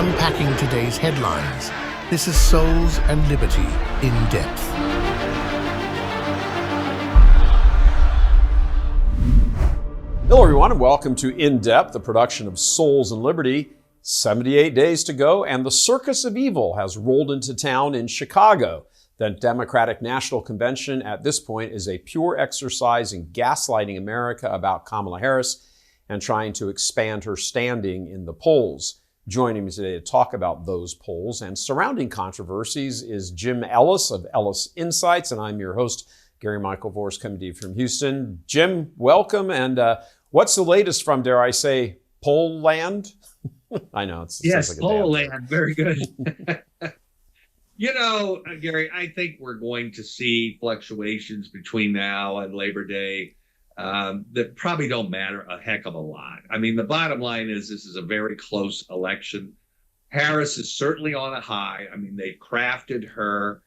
unpacking today's headlines. This is Souls and Liberty in Depth. Hello everyone and welcome to In Depth, the production of Souls and Liberty. 78 days to go and the circus of evil has rolled into town in Chicago. The Democratic National Convention at this point is a pure exercise in gaslighting America about Kamala Harris and trying to expand her standing in the polls. Joining me today to talk about those polls and surrounding controversies is Jim Ellis of Ellis Insights, and I'm your host, Gary Michael Voris, coming to you from Houston. Jim, welcome, and what's the latest from, dare I say, poll land? I know. Yes, poll land. Very good. Gary, I think we're going to see fluctuations between now and Labor Day that probably don't matter a heck of a lot. I mean, the bottom line is this is a very close election. Harris is certainly on a high. I mean, they've crafted her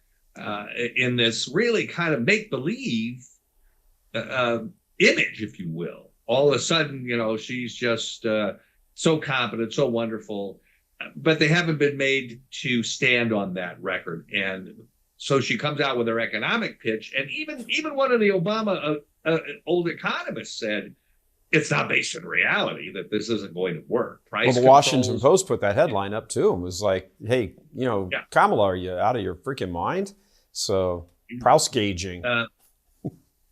in this really kind of make-believe image, if you will. All of a sudden, she's just so competent, so wonderful, but they haven't been made to stand on that record. And so she comes out with her economic pitch. And even one of the Obama old economists said, it's not based in reality, that this isn't going to work. The Washington Post put that headline up too and was like, hey, Kamala, are you out of your freaking mind? So Prouse gauging.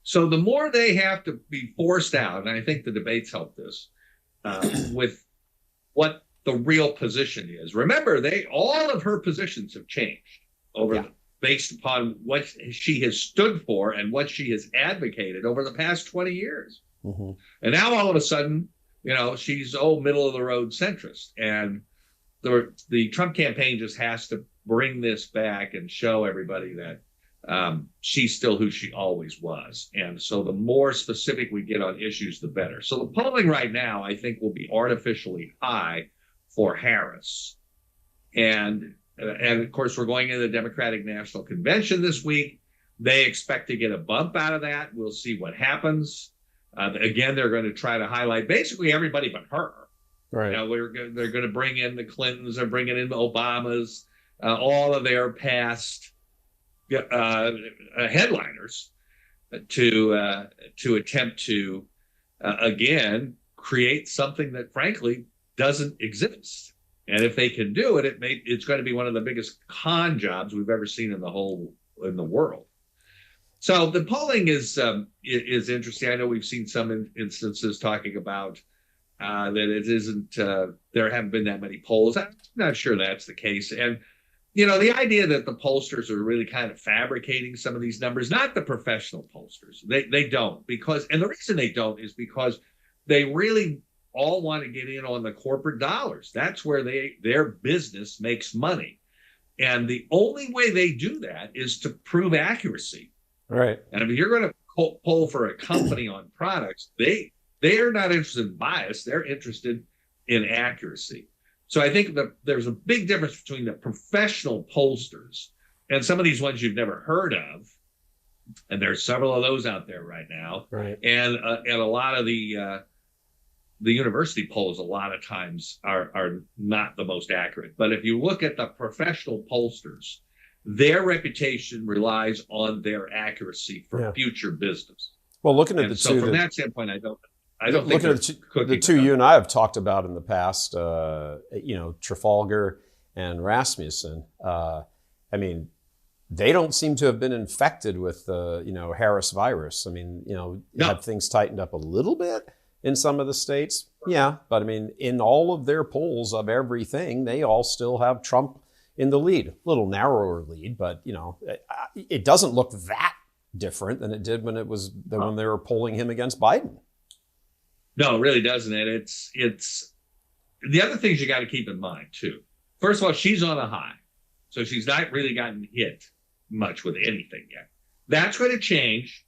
So the more they have to be forced out, and I think the debates help this, with what the real position is. Remember, all of her positions have changed based upon what she has stood for and what she has advocated over the past 20 years. Mm-hmm. And now all of a sudden, she's middle of the road centrist. And the Trump campaign just has to bring this back and show everybody that she's still who she always was. And so the more specific we get on issues, the better. So the polling right now, I think, will be artificially high for Harris. And of course, we're going into the Democratic National Convention this week. They expect to get a bump out of that. We'll see what happens. Again, they're going to try to highlight basically everybody but her. Right. They're going to bring in the Clintons, they're bringing in the Obamas, all of their past headliners to attempt to again create something that frankly doesn't exist. And if they can do it, it's going to be one of the biggest con jobs we've ever seen in the world. So the polling is interesting. I know we've seen some instances talking about that it isn't. There haven't been that many polls. I'm not sure that's the case. And the idea that the pollsters are really kind of fabricating some of these numbers, not the professional pollsters. They don't, and the reason they don't is because they really all want to get in on the corporate dollars. That's where their business makes money. And the only way they do that is to prove accuracy. Right. And if you're going to poll for a company on products, they are not interested in bias. They're interested in accuracy. So I think that there's a big difference between the professional pollsters and some of these ones you've never heard of, and there's several of those out there right now. Right. And a lot of the university polls a lot of times are not the most accurate. But if you look at the professional pollsters, their reputation relies on their accuracy for future business. Well, looking at from that standpoint, I don't think the two you and I have talked about in the past, Trafalgar and Rasmussen. I mean, they don't seem to have been infected with the Harris virus. I mean, have things tightened up a little bit in some of the states? Yeah, but I mean, in all of their polls of everything, they all still have Trump in the lead. A little narrower lead, but it doesn't look that different than it did when when they were polling him against Biden. No, it really doesn't. And it's the other things you got to keep in mind too. First of all, she's on a high, so she's not really gotten hit much with anything yet. That's going to change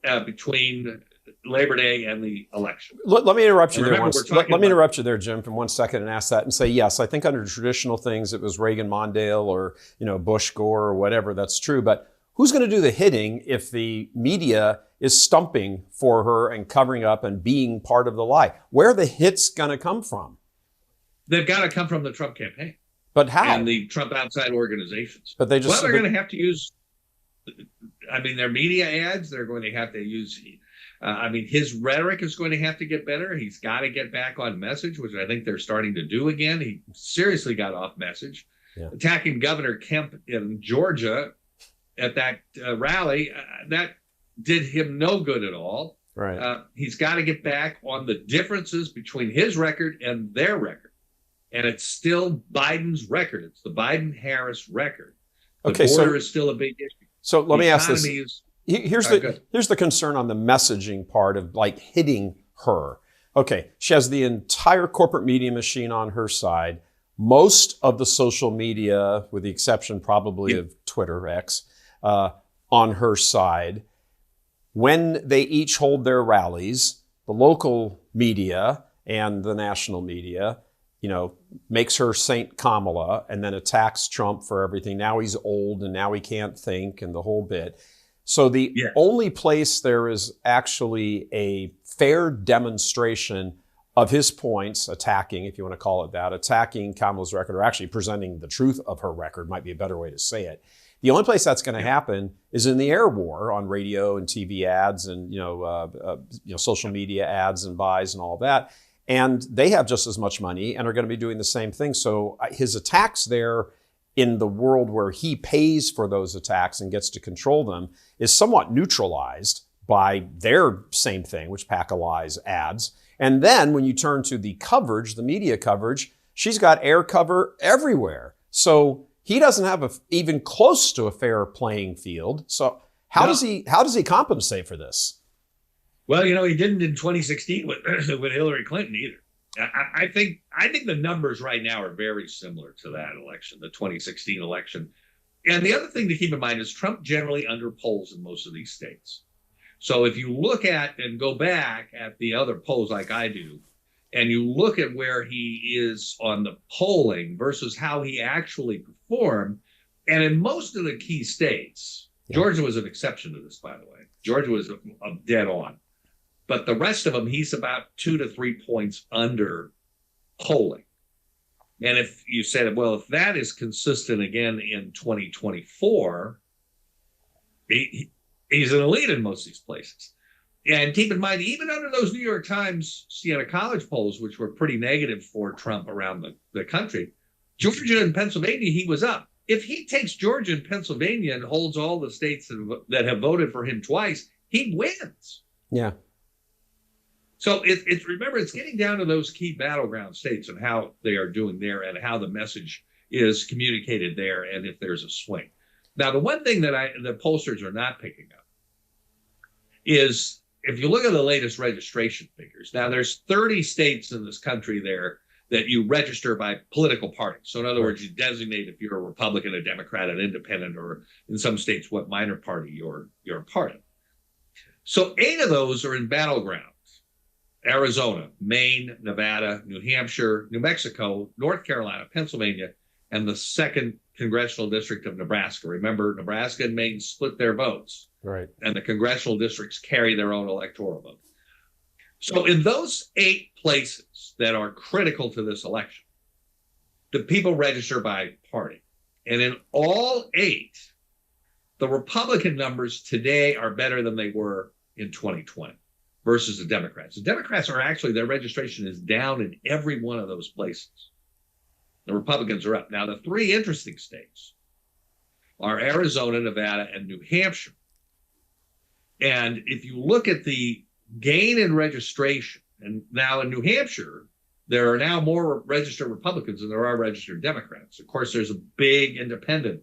between Labor Day and the election. Let me interrupt you there. Let me interrupt you there, Jim, for 1 second and ask that and say, yes, I think under traditional things, it was Reagan Mondale or, Bush Gore or whatever. That's true. But who's going to do the hitting if the media is stumping for her and covering up and being part of the lie? Where are the hits going to come from? They've got to come from the Trump campaign. But how? and the Trump outside organizations. But they just Well, they're going to have to use, I mean, their media ads. They're going to have to use. I mean, his rhetoric is going to have to get better. He's got to get back on message, which I think they're starting to do again. He seriously got off message. Yeah. Attacking Governor Kemp in Georgia at that rally, that did him no good at all. Right. He's got to get back on the differences between his record and their record. And it's still Biden's record. It's the Biden-Harris record. The border is still a big issue. So let me ask this. Here's the concern on the messaging part of like hitting her. Okay, she has the entire corporate media machine on her side. Most of the social media, with the exception probably of Twitter, X, on her side. When they each hold their rallies, the local media and the national media, makes her Saint Kamala and then attacks Trump for everything. Now he's old and now he can't think and the whole bit. So the only place there is actually a fair demonstration of his points, attacking, if you want to call it that, attacking Kamala's record, or actually presenting the truth of her record, might be a better way to say it. The only place that's going to happen is in the air war on radio and TV ads and social media ads and buys and all that. And they have just as much money and are going to be doing the same thing. So his attacks there in the world where he pays for those attacks and gets to control them is somewhat neutralized by their same thing, which pack of lies ads. And then when you turn to the coverage, the media coverage, she's got air cover everywhere. So he doesn't have even close to a fair playing field. So how does he compensate for this? Well, he didn't in 2016 with Hillary Clinton either. I think the numbers right now are very similar to that election, the 2016 election. And the other thing to keep in mind is Trump generally underpolls in most of these states. So if you look at and go back at the other polls like I do, and you look at where he is on the polling versus how he actually performed, and in most of the key states, Georgia was an exception to this, by the way. Georgia was dead on. But the rest of them, he's about 2 to 3 points under polling. And if you said, well, if that is consistent again in 2024, he's an elite in most of these places. And keep in mind, even under those New York Times Siena College polls, which were pretty negative for Trump around the country, Georgia and Pennsylvania, he was up. If he takes Georgia and Pennsylvania and holds all the states that have voted for him twice, he wins. Yeah. So remember, it's getting down to those key battleground states and how they are doing there and how the message is communicated there and if there's a swing. Now, the one thing that the pollsters are not picking up is if you look at the latest registration figures. Now, there's 30 states in this country there that you register by political party. So in other words, you designate if you're a Republican, a Democrat, an independent, or in some states, what minor party you're a part of. So 8 of those are in battlegrounds. Arizona, Maine, Nevada, New Hampshire, New Mexico, North Carolina, Pennsylvania, and the 2nd Congressional District of Nebraska. Remember, Nebraska and Maine split their votes. Right. And the congressional districts carry their own electoral vote. So in those 8 places that are critical to this election, the people register by party. And in all 8, the Republican numbers today are better than they were in 2020. Versus the Democrats. The Democrats are actually, their registration is down in every one of those places. The Republicans are up. Now, the 3 interesting states are Arizona, Nevada, and New Hampshire. And if you look at the gain in registration, and now in New Hampshire, there are now more registered Republicans than there are registered Democrats. Of course, there's a big independent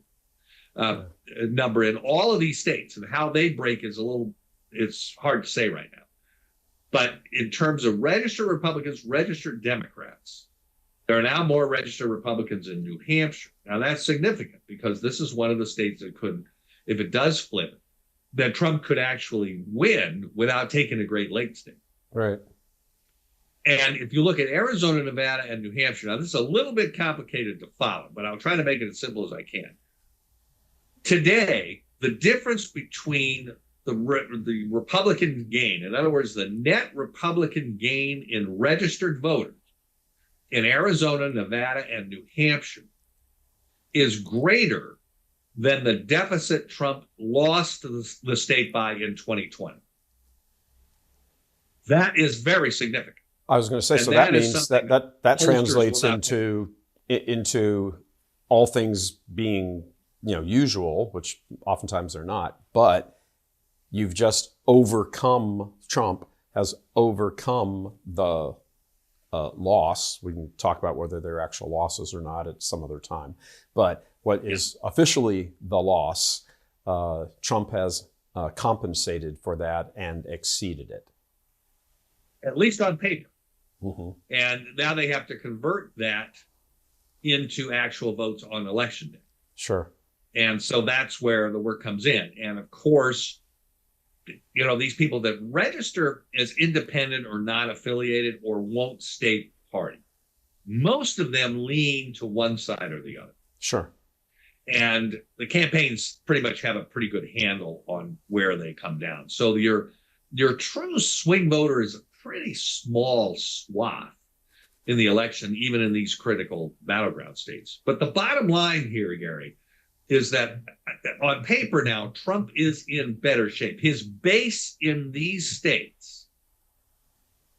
number in all of these states, and how they break is it's hard to say right now. But in terms of registered Republicans, registered Democrats, there are now more registered Republicans in New Hampshire. Now, that's significant because this is one of the states that could, if it does flip, that Trump could actually win without taking a Great Lakes state. Right. And if you look at Arizona, Nevada, and New Hampshire, now this is a little bit complicated to follow, but I'll try to make it as simple as I can. Today, the difference between the Republican gain, in other words, the net Republican gain in registered voters in Arizona, Nevada, and New Hampshire is greater than the deficit Trump lost to the state by in 2020. That is very significant. I was going to say, And so that is means something that pollsters translates will not into all things being, usual, which oftentimes they're not, but you've just overcome, Trump has overcome the loss. We can talk about whether they're actual losses or not at some other time. But what is officially the loss, Trump has compensated for that and exceeded it. At least on paper. Mm-hmm. And now they have to convert that into actual votes on election day. Sure. And so that's where the work comes in. And of course, these people that register as independent or not affiliated or won't state party, most of them lean to one side or the other. Sure. And the campaigns pretty much have a pretty good handle on where they come down. So your true swing voter is a pretty small swath in the election, even in these critical battleground states. But the bottom line here, Gary, is that on paper now, Trump is in better shape. His base in these states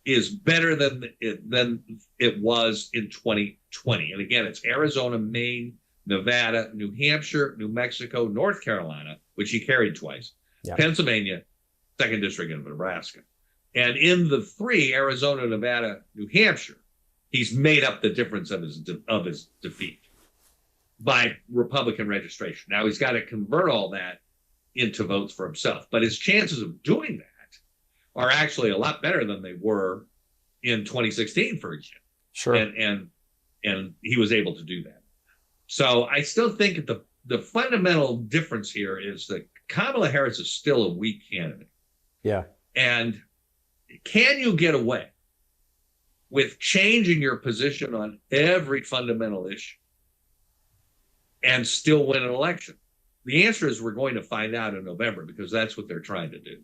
is better than it was in 2020. And again, it's Arizona, Maine, Nevada, New Hampshire, New Mexico, North Carolina, which he carried twice, Pennsylvania, 2nd District, and Nebraska. And in the three, Arizona, Nevada, New Hampshire, he's made up the difference of his defeat by Republican registration. Now he's got to convert all that into votes for himself, but his chances of doing that are actually a lot better than they were in 2016, for example. Sure. And he was able to do that. So I still think the fundamental difference here is that Kamala Harris is still a weak candidate. Yeah. And can you get away with changing your position on every fundamental issue and still win an election? The answer is we're going to find out in November, because that's what they're trying to do.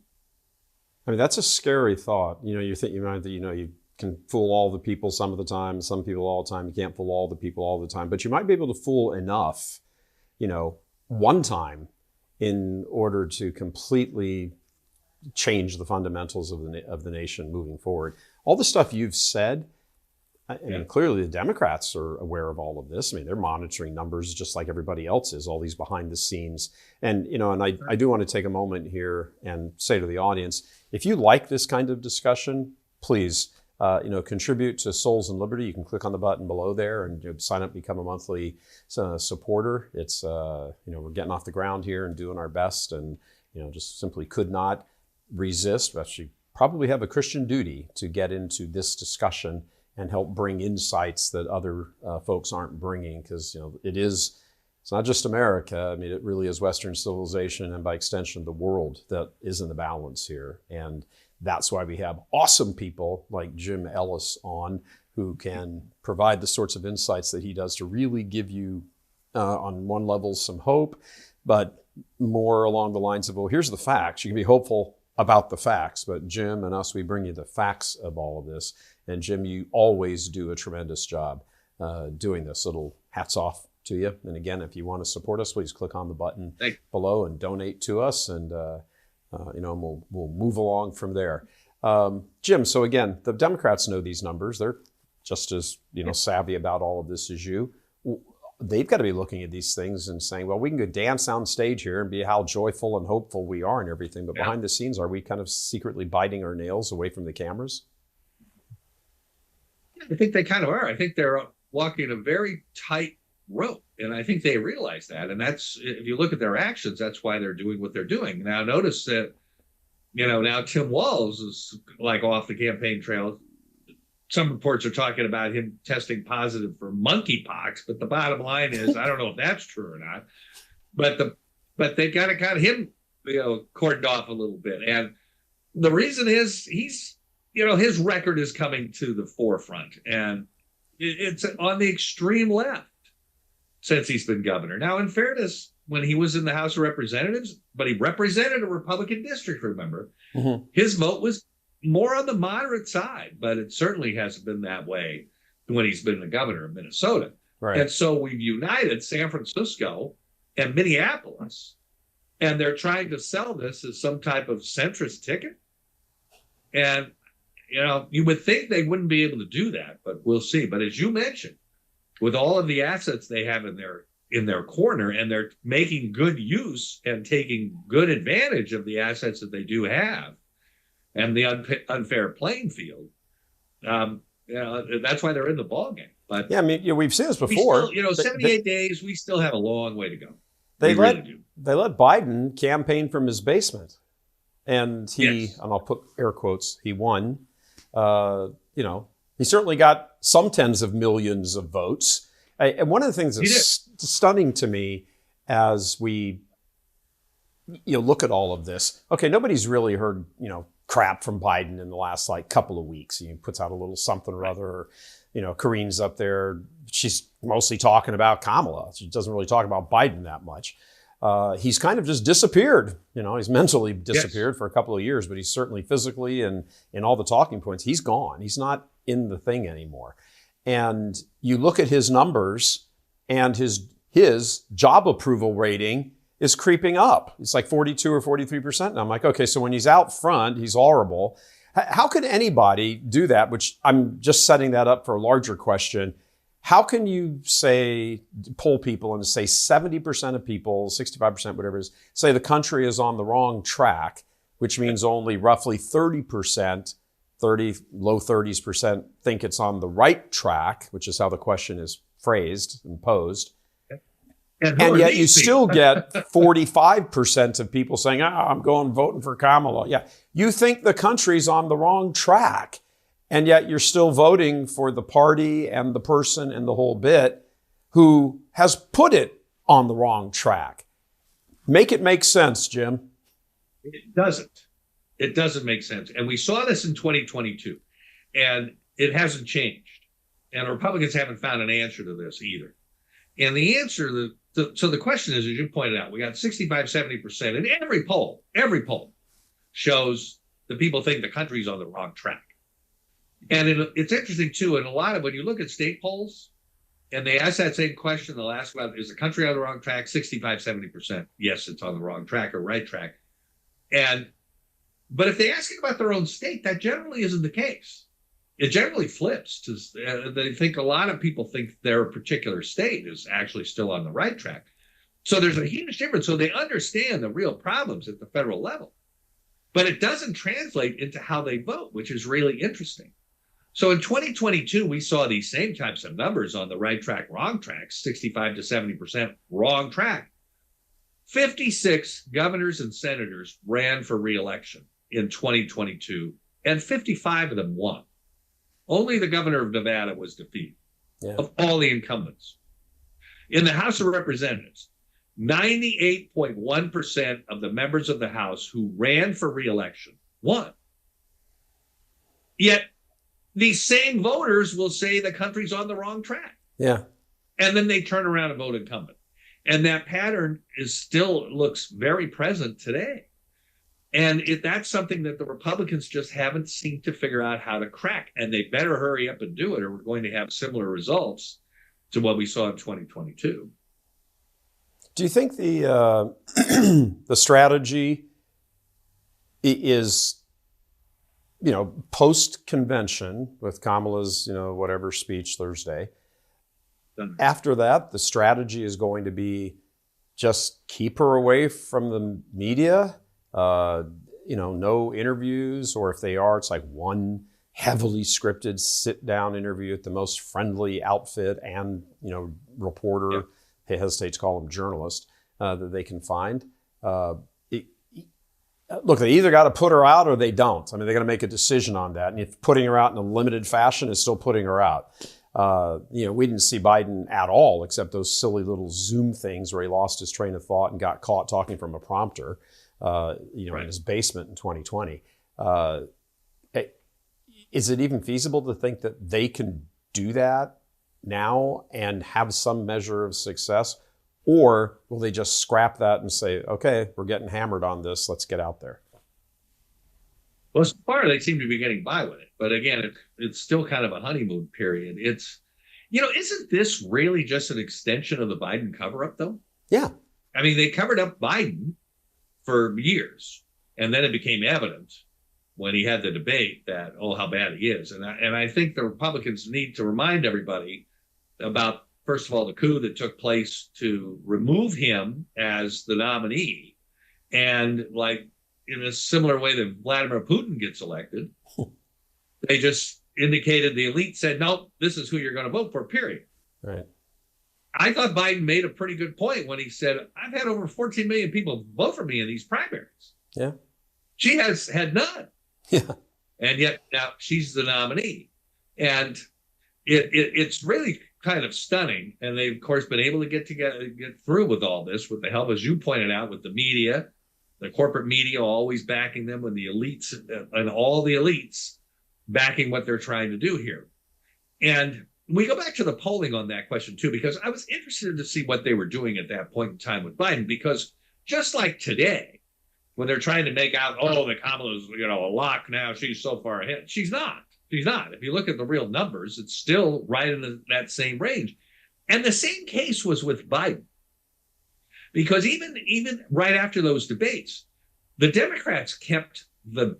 I mean, that's a scary thought. You think you can fool all the people some of the time, some people all the time. You can't fool all the people all the time, but you might be able to fool enough, one time in order to completely change the fundamentals of the nation moving forward. All the stuff you've said, I mean, clearly the Democrats are aware of all of this. I mean, they're monitoring numbers just like everybody else is, all these behind the scenes. And, and I do want to take a moment here and say to the audience, if you like this kind of discussion, please, contribute to Souls and Liberty. You can click on the button below there and sign up, become a monthly supporter. It's, we're getting off the ground here and doing our best, and, just simply could not resist, but you probably have a Christian duty to get into this discussion and help bring insights that other folks aren't bringing, because it's not just America. I mean, it really is Western civilization, and by extension the world, that is in the balance here. And that's why we have awesome people like Jim Ellis on, who can provide the sorts of insights that he does to really give you on one level some hope, but more along the lines of, well, here's the facts. You can be hopeful about the facts, but Jim and us, we bring you the facts of all of this. And Jim, you always do a tremendous job doing this. Little hats off to you. And again, if you want to support us, please click on the button below and donate to us, and we'll move along from there. Jim, so again, the Democrats know these numbers. They're just as savvy about all of this as you. They've got to be looking at these things and saying, well, we can go dance on stage here and be how joyful and hopeful we are and everything, but behind the scenes, are we kind of secretly biting our nails away from the cameras? I think they kind of are. I think they're walking a very tight rope, and I think they realize that. And that's, if you look at their actions, that's why they're doing what they're doing. Now, notice that, now Tim Walz is like off the campaign trail. Some reports are talking about him testing positive for monkeypox, but the bottom line is, I don't know if that's true or not. But they've got him, cordoned off a little bit, and the reason is he's, his record is coming to the forefront, and it's on the extreme left since he's been governor. Now, in fairness, when he was in the House of Representatives, but he represented a Republican district, remember, his vote was more on the moderate side, but it certainly hasn't been that way when he's been the governor of Minnesota. Right. And so we've united San Francisco and Minneapolis, and they're trying to sell this as some type of centrist ticket. And, you would think they wouldn't be able to do that, but we'll see. But as you mentioned, with all of the assets they have in their corner, and they're making good use and taking good advantage of the assets that they do have and the unfair playing field, that's why they're in the ballgame. But yeah, I mean, we've seen this before. 78 days, we still have a long way to go. They let Biden campaign from his basement, and and I'll put air quotes, he won. He certainly got some tens of millions of votes. And one of the things that's stunning to me as we look at all of this, okay, nobody's really heard crap from Biden in the last couple of weeks. He puts out a little something or other. Or, Kareen's up there. She's mostly talking about Kamala. She doesn't really talk about Biden that much. He's kind of just disappeared. He's mentally disappeared for a couple of years, but he's certainly physically and in all the talking points, he's gone. He's not in the thing anymore. And you look at his numbers, and his job approval rating is creeping up. It's like 42 or 43%. And I'm like, okay, so when he's out front, he's horrible. How could anybody do that? Which I'm just setting that up for a larger question. How can you poll people and say 70% of people, 65%, whatever it is, say the country is on the wrong track, which means only roughly 30%, low 30s% think it's on the right track, which is how the question is phrased and posed. And yet you still get 45% of people saying, I'm voting for Kamala. Yeah, you think the country's on the wrong track, and yet you're still voting for the party and the person and the whole bit who has put it on the wrong track. Make it make sense, Jim. It doesn't. It doesn't make sense. And we saw this in 2022, and it hasn't changed. And Republicans haven't found an answer to this either. And the answer, so the question is, as you pointed out, we got 65, 70%. And every poll shows that people think the country's on the wrong track. And it's interesting, too, and a lot of, when you look at state polls, and they ask that same question, they'll ask about, is the country on the wrong track? 65, 70%. Yes, it's on the wrong track or right track. But if they ask about their own state, that generally isn't the case. It generally flips. They think a lot of people think their particular state is actually still on the right track. So there's a huge difference. So they understand the real problems at the federal level. But it doesn't translate into how they vote, which is really interesting. So in 2022, we saw these same types of numbers on the right track, wrong track, 65 to 70% wrong track. 56 governors and senators ran for re-election in 2022, and 55 of them won. Only the governor of Nevada was defeated of all the incumbents. In the House of Representatives, 98.1% of the members of the House who ran for re-election won. Yet these same voters will say the country's on the wrong track. Yeah. And then they turn around and vote incumbent. And that pattern looks very present today. And that's something that the Republicans just haven't seemed to figure out how to crack. And they better hurry up and do it, or we're going to have similar results to what we saw in 2022. Do you think the the strategy is, post-convention with Kamala's, whatever speech Thursday? After that, the strategy is going to be just keep her away from the media, no interviews, or if they are, it's like one heavily scripted sit-down interview at the most friendly outfit and, reporter. Yep. They hesitate to call them journalist, that they can find. Look, they either got to put her out or they don't. I mean, they got to make a decision on that. And if putting her out in a limited fashion is still putting her out. We didn't see Biden at all, except those silly little Zoom things where he lost his train of thought and got caught talking from a prompter, right, in his basement in 2020. Is it even feasible to think that they can do that now and have some measure of success? Or will they just scrap that and say, okay, we're getting hammered on this, let's get out there? Well, so far they seem to be getting by with it. But again, it's still kind of a honeymoon period. Isn't this really just an extension of the Biden cover-up, though? Yeah. I mean, they covered up Biden for years, and then it became evident when he had the debate that, oh, how bad he is. And I think the Republicans need to remind everybody about, first of all, the coup that took place to remove him as the nominee. And like in a similar way that Vladimir Putin gets elected, they just indicated, the elite said, no, this is who you're going to vote for, period. Right. I thought Biden made a pretty good point when he said, I've had over 14 million people vote for me in these primaries. Yeah. She has had none. Yeah. And yet now she's the nominee. And it's really kind of stunning. And they've, of course, been able to get through with all this with the help, as you pointed out, with the media, the corporate media always backing them, when the elites and all the elites backing what they're trying to do here. And we go back to the polling on that question, too, because I was interested to see what they were doing at that point in time with Biden, because just like today, when they're trying to make out, oh, the Kamala's, a lock now, she's so far ahead. She's not. She's not. If you look at the real numbers, it's still right in that same range. And the same case was with Biden, because even right after those debates, the Democrats kept the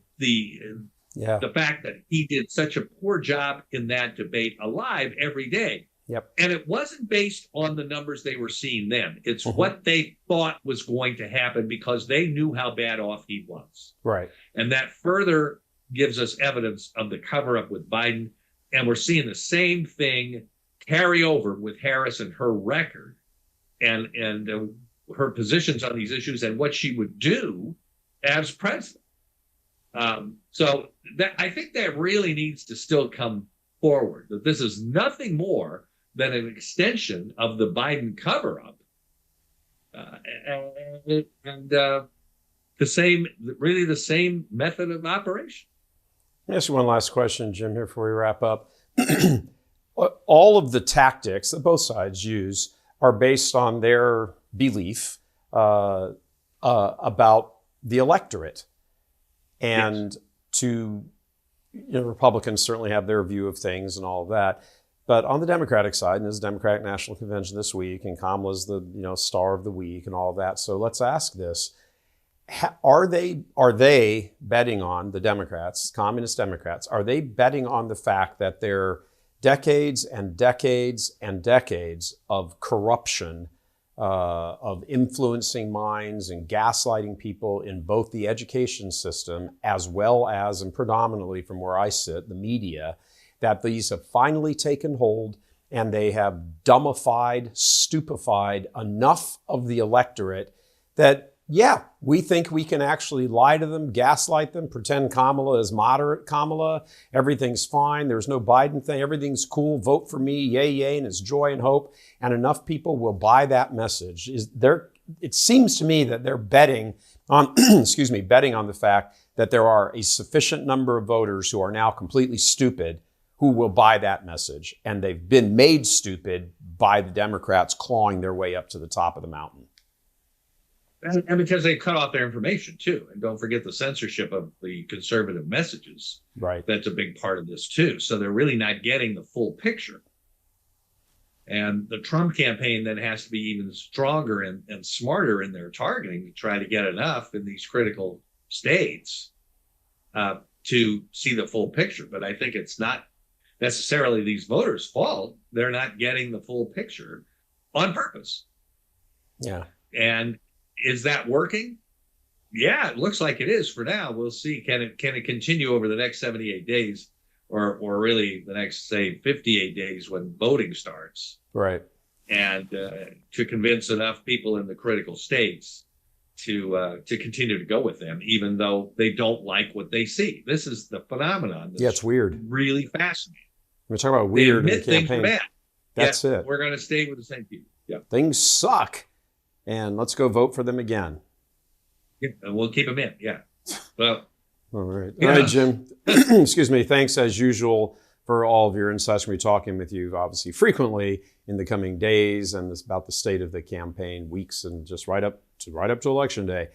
fact that he did such a poor job in that debate alive every day. Yep. And it wasn't based on the numbers they were seeing then. It's what they thought was going to happen, because they knew how bad off he was. Right. And that further gives us evidence of the cover-up with Biden. And we're seeing the same thing carry over with Harris and her record and her positions on these issues and what she would do as president. So I think that really needs to still come forward, that this is nothing more than an extension of the Biden cover-up, and the same method of operation. Let me ask you one last question, Jim, here before we wrap up. All of the tactics that both sides use are based on their belief about the electorate. And Republicans certainly have their view of things and all of that. But on the Democratic side, and there's a Democratic National Convention this week, and Kamala's the star of the week and all of that. So let's ask this. Are they betting on, the Democrats, communist Democrats, are they betting on the fact that their decades and decades and decades of corruption, of influencing minds and gaslighting people in both the education system as well as, and predominantly from where I sit, the media, that these have finally taken hold and they have dumbified, stupefied enough of the electorate that, yeah, we think we can actually lie to them, gaslight them, pretend Kamala is moderate Kamala, everything's fine, there's no Biden thing, everything's cool, vote for me, yay, yay, and it's joy and hope, and enough people will buy that message. It seems to me that they're betting on, betting on the fact that there are a sufficient number of voters who are now completely stupid who will buy that message, and they've been made stupid by the Democrats clawing their way up to the top of the mountain. And because they cut off their information, too. And don't forget the censorship of the conservative messages. Right. That's a big part of this, too. So they're really not getting the full picture. And the Trump campaign then has to be even stronger and smarter in their targeting to try to get enough in these critical states to see the full picture. But I think it's not necessarily these voters' fault. They're not getting the full picture on purpose. Yeah. And is that working? Yeah, it looks like it is for now. We'll see. Can it continue over the next 78 days or really the next, say, 58 days when voting starts? Right. And to convince enough people in the critical states to continue to go with them, even though they don't like what they see. This is the phenomenon. Yeah, it's weird. Really fascinating. We're talking about weird in the things campaign. are bad. That's it. We're going to stay with the same people. Yeah. Things suck. And let's go vote for them again. Yeah, and we'll keep them in. Yeah. Well. All right. Yeah. All right, Jim. Excuse me. Thanks as usual for all of your insights. We'll be talking with you obviously frequently in the coming days and about the state of the campaign, weeks, and just right up to Election Day.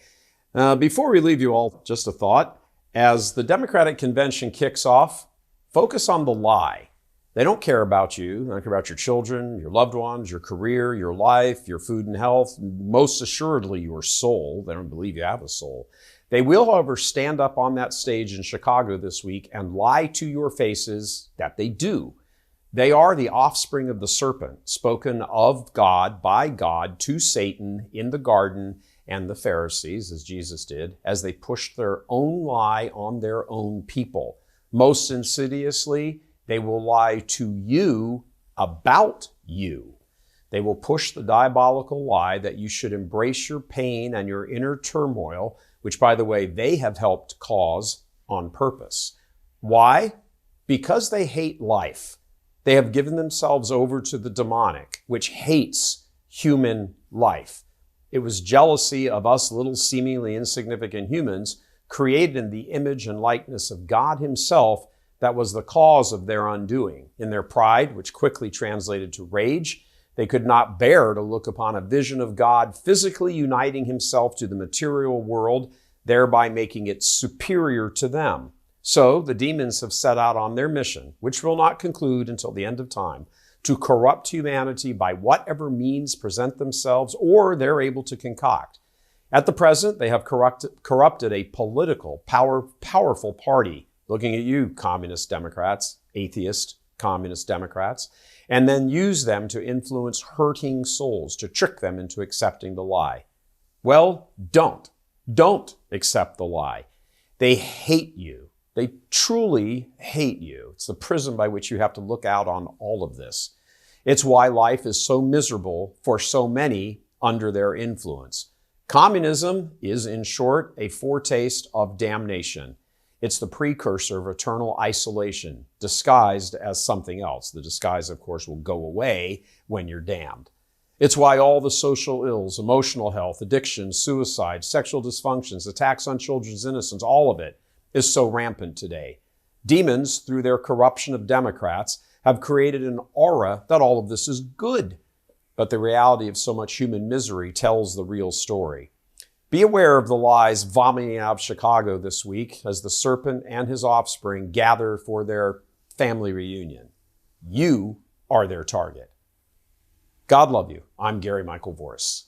Before we leave you all, just a thought. As the Democratic Convention kicks off, focus on the lie. They don't care about you. They don't care about your children, your loved ones, your career, your life, your food and health, most assuredly your soul. They don't believe you have a soul. They will, however, stand up on that stage in Chicago this week and lie to your faces that they do. They are the offspring of the serpent, spoken of God, by God, to Satan in the garden and the Pharisees, as Jesus did, as they pushed their own lie on their own people. Most insidiously, they will lie to you about you. They will push the diabolical lie that you should embrace your pain and your inner turmoil, which, by the way, they have helped cause on purpose. Why? Because they hate life. They have given themselves over to the demonic, which hates human life. It was jealousy of us little seemingly insignificant humans created in the image and likeness of God himself that was the cause of their undoing. In their pride, which quickly translated to rage, they could not bear to look upon a vision of God physically uniting himself to the material world, thereby making it superior to them. So the demons have set out on their mission, which will not conclude until the end of time, to corrupt humanity by whatever means present themselves or they're able to concoct. At the present, they have corrupted a political, powerful party, looking at you, communist Democrats, atheist communist Democrats, and then use them to influence hurting souls, to trick them into accepting the lie. Well, don't accept the lie. They hate you. They truly hate you. It's the prism by which you have to look out on all of this. It's why life is so miserable for so many under their influence. Communism is, in short, a foretaste of damnation. It's the precursor of eternal isolation, disguised as something else. The disguise, of course, will go away when you're damned. It's why all the social ills, emotional health, addiction, suicide, sexual dysfunctions, attacks on children's innocence, all of it is so rampant today. Demons, through their corruption of Democrats, have created an aura that all of this is good. But the reality of so much human misery tells the real story. Be aware of the lies vomiting out of Chicago this week as the serpent and his offspring gather for their family reunion. You are their target. God love you. I'm Gary Michael Voris.